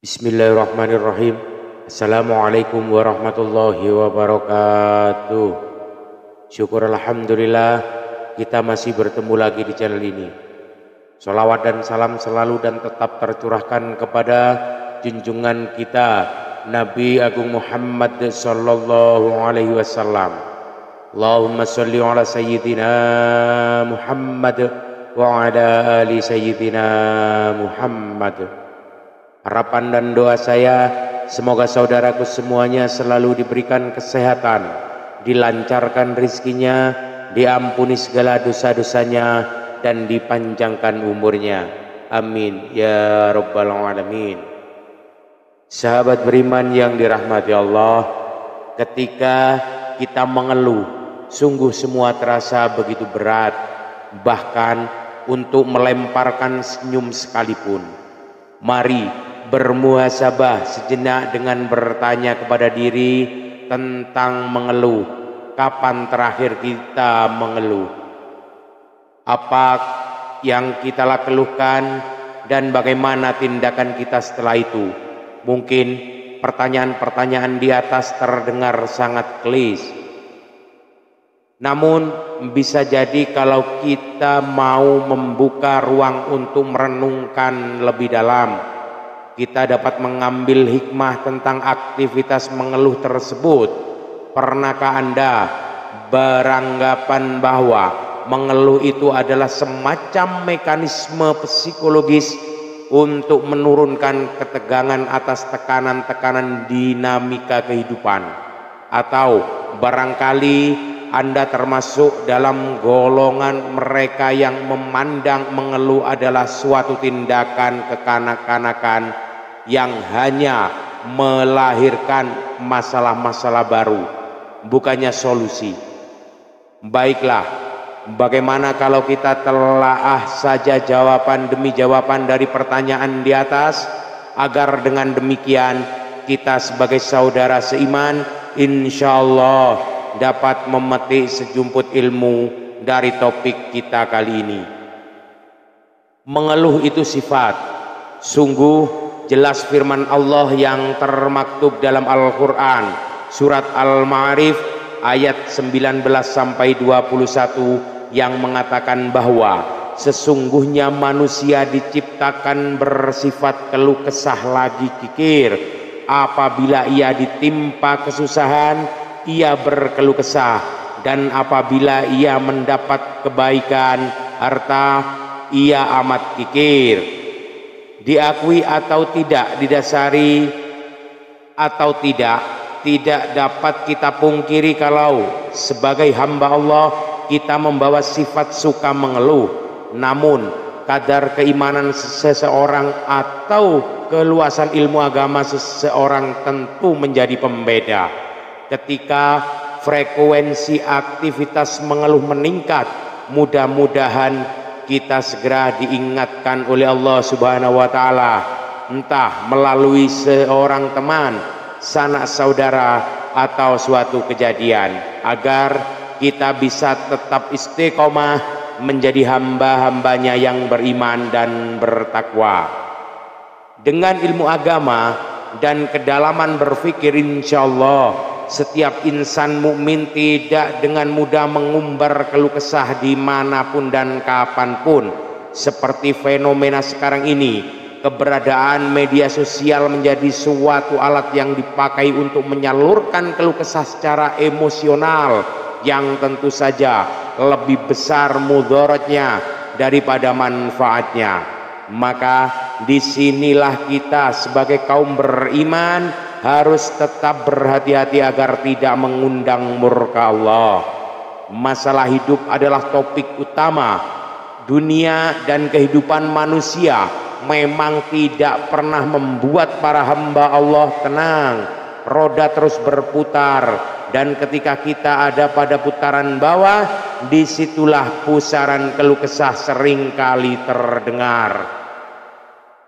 Bismillahirrahmanirrahim. Assalamualaikum warahmatullahi wabarakatuh. Syukur alhamdulillah kita masih bertemu lagi di channel ini. Salawat dan salam selalu dan tetap tercurahkan kepada junjungan kita Nabi Agung Muhammad sallallahu alaihi wasallam. Allahumma sholli ala sayyidina Muhammad wa ala ali sayyidina Muhammad. Harapan dan doa saya, semoga saudaraku semuanya selalu diberikan kesehatan, dilancarkan rizkinya, diampuni segala dosa-dosanya, dan dipanjangkan umurnya. Amin ya rabbal alamin. Sahabat beriman yang dirahmati Allah, ketika kita mengeluh, sungguh semua terasa begitu berat, bahkan untuk melemparkan senyum sekalipun. Mari bermuhasabah sejenak dengan bertanya kepada diri tentang mengeluh. Kapan terakhir kita mengeluh? Apa yang kita keluhkan dan bagaimana tindakan kita setelah itu? Mungkin pertanyaan-pertanyaan di atas terdengar sangat klis. Namun bisa jadi kalau kita mau membuka ruang untuk merenungkan lebih dalam, kita dapat mengambil hikmah tentang aktivitas mengeluh tersebut. Pernahkah Anda beranggapan bahwa mengeluh itu adalah semacam mekanisme psikologis untuk menurunkan ketegangan atas tekanan-tekanan dinamika kehidupan? Atau barangkali Anda termasuk dalam golongan mereka yang memandang mengeluh adalah suatu tindakan kekanak-kanakan yang hanya melahirkan masalah-masalah baru, bukannya solusi. Baiklah, bagaimana kalau kita telaah saja jawaban demi jawaban dari pertanyaan di atas, agar dengan demikian kita sebagai saudara seiman insyaallah dapat memetik sejumput ilmu dari topik kita kali ini. Mengeluh itu sifat. Sungguh jelas firman Allah yang termaktub dalam Al-Quran surat Al-Ma'arif ayat 19 sampai 21 yang mengatakan bahwa sesungguhnya manusia diciptakan bersifat keluh kesah lagi kikir. Apabila ia ditimpa kesusahan, ia berkeluh kesah, dan apabila ia mendapat kebaikan harta, ia amat kikir. Diakui atau tidak, didasari atau tidak dapat kita pungkiri kalau sebagai hamba Allah kita membawa sifat suka mengeluh. Namun kadar keimanan seseorang atau keluasan ilmu agama seseorang tentu menjadi pembeda. Ketika frekuensi aktivitas mengeluh meningkat, mudah-mudahan kita segera diingatkan oleh Allah Subhanahu wa taala, entah melalui seorang teman, sanak saudara, atau suatu kejadian, agar kita bisa tetap istiqomah menjadi hamba-hambanya yang beriman dan bertakwa. Dengan ilmu agama dan kedalaman berfikir, insyaallah setiap insan mukmin tidak dengan mudah mengumbar keluh kesah dimanapun dan kapanpun. Seperti fenomena sekarang ini, keberadaan media sosial menjadi suatu alat yang dipakai untuk menyalurkan keluh kesah secara emosional, yang tentu saja lebih besar mudaratnya daripada manfaatnya. Maka disinilah kita sebagai kaum beriman harus tetap berhati-hati agar tidak mengundang murka Allah. Masalah hidup adalah topik utama. Dunia dan kehidupan manusia memang tidak pernah membuat para hamba Allah tenang. Roda terus berputar, dan ketika kita ada pada putaran bawah, disitulah pusaran keluh kesah sering kali terdengar.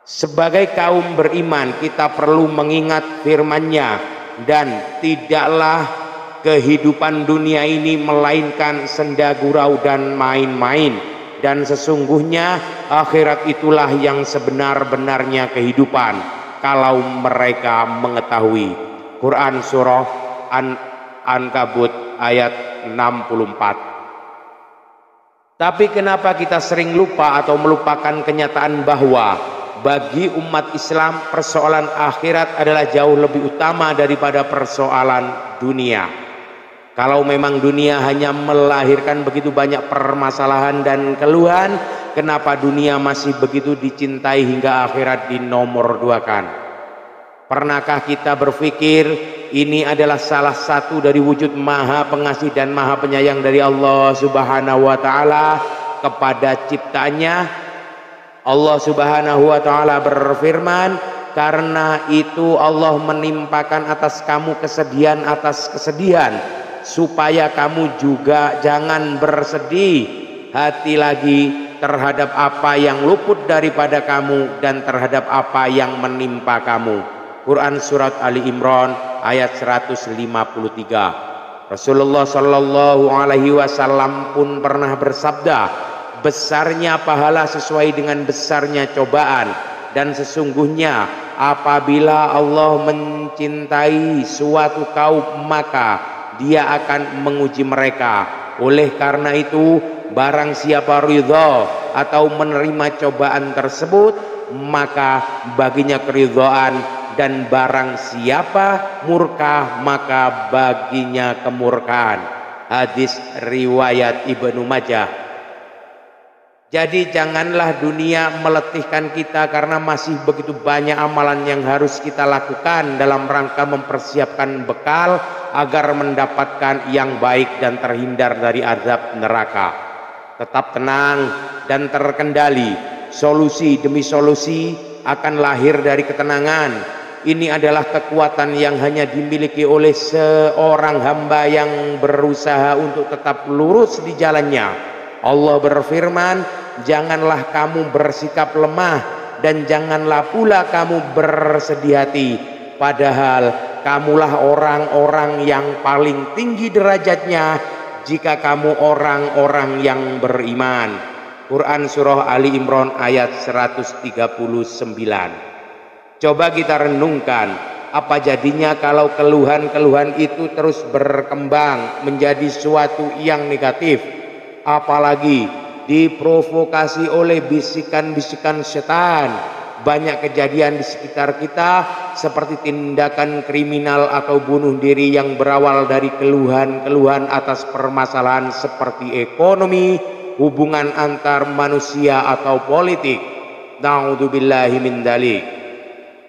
Sebagai kaum beriman kita perlu mengingat firman-Nya, dan tidaklah kehidupan dunia ini melainkan senda gurau dan main-main, dan sesungguhnya akhirat itulah yang sebenar-benarnya kehidupan. kalau mereka mengetahui. Quran surah Ankabut ayat 64. Tapi kenapa kita sering lupa atau melupakan kenyataan bahwa bagi umat Islam persoalan akhirat adalah jauh lebih utama daripada persoalan dunia. Kalau memang dunia hanya melahirkan begitu banyak permasalahan dan keluhan, kenapa dunia masih begitu dicintai hingga akhirat dinomor duakan? Pernahkah kita berpikir ini adalah salah satu dari wujud maha pengasih dan maha penyayang dari Allah Subhanahu wa ta'ala kepada ciptaannya? Allah Subhanahu wa ta'ala berfirman, karena itu Allah menimpakan atas kamu kesedihan atas kesedihan, supaya kamu juga jangan bersedih hati lagi terhadap apa yang luput daripada kamu dan terhadap apa yang menimpa kamu. Quran surat Ali Imran ayat 153. Rasulullah Shallallahu Alaihi Wasallam pun pernah bersabda, besarnya pahala sesuai dengan besarnya cobaan, dan sesungguhnya apabila Allah mencintai suatu kaum maka Dia akan menguji mereka. Oleh karena itu, barang siapa ridha atau menerima cobaan tersebut, maka baginya keridhaan, dan barang siapa murka maka baginya kemurkaan. Hadis riwayat Ibnu Majah. Jadi janganlah dunia meletihkan kita karena masih begitu banyak amalan yang harus kita lakukan dalam rangka mempersiapkan bekal agar mendapatkan yang baik dan terhindar dari azab neraka. Tetap tenang dan terkendali. Solusi demi solusi akan lahir dari ketenangan. Ini adalah kekuatan yang hanya dimiliki oleh seorang hamba yang berusaha untuk tetap lurus di jalannya. Allah berfirman, janganlah kamu bersikap lemah dan janganlah pula kamu bersedih hati, padahal kamulah orang-orang yang paling tinggi derajatnya jika kamu orang-orang yang beriman. Quran surah Ali Imran ayat 139. Coba kita renungkan, apa jadinya kalau keluhan-keluhan itu terus berkembang menjadi suatu yang negatif, apalagi diprovokasi oleh bisikan-bisikan setan. Banyak kejadian di sekitar kita seperti tindakan kriminal atau bunuh diri yang berawal dari keluhan-keluhan atas permasalahan seperti ekonomi, hubungan antar manusia atau politik. Na'udzubillahi min dzalik.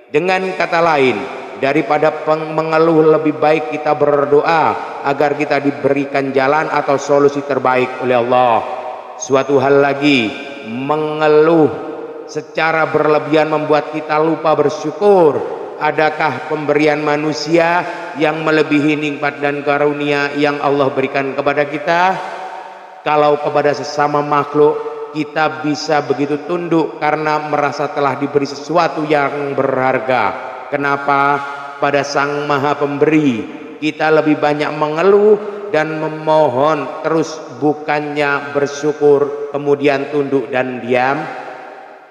Dengan kata lain, daripada mengeluh lebih baik kita berdoa agar kita diberikan jalan atau solusi terbaik oleh Allah. Suatu hal lagi, mengeluh secara berlebihan membuat kita lupa bersyukur. Adakah pemberian manusia yang melebihi nikmat dan karunia yang Allah berikan kepada kita? Kalau kepada sesama makhluk kita bisa begitu tunduk karena merasa telah diberi sesuatu yang berharga, kenapa pada Sang Maha Pemberi kita lebih banyak mengeluh dan memohon terus bukannya bersyukur kemudian tunduk dan diam?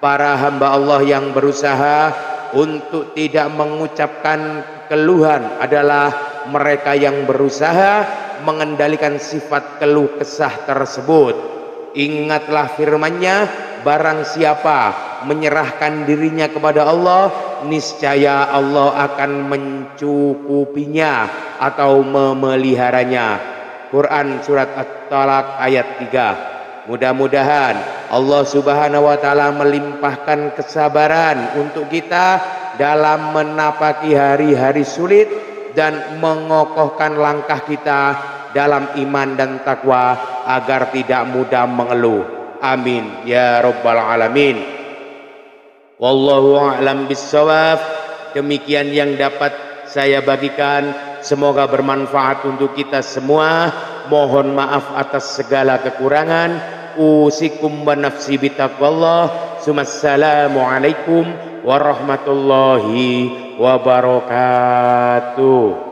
Para hamba Allah yang berusaha untuk tidak mengucapkan keluhan adalah mereka yang berusaha mengendalikan sifat keluh kesah tersebut. Ingatlah firman-Nya, barang siapa menyerahkan dirinya kepada Allah, niscaya Allah akan mencukupinya atau memeliharanya. Quran surat At-Talaq ayat 3. Mudah-mudahan Allah Subhanahu wa ta'ala melimpahkan kesabaran untuk kita dalam menapaki hari-hari sulit dan mengokohkan langkah kita dalam iman dan takwa agar tidak mudah mengeluh. Amin ya rabbal alamin. Wallahu a'lam bissawab. Demikian yang dapat saya bagikan, semoga bermanfaat untuk kita semua. Mohon maaf atas segala kekurangan. Usikum wa nafsi bitaqwallah. Assalamualaikum warahmatullahi wabarakatuh.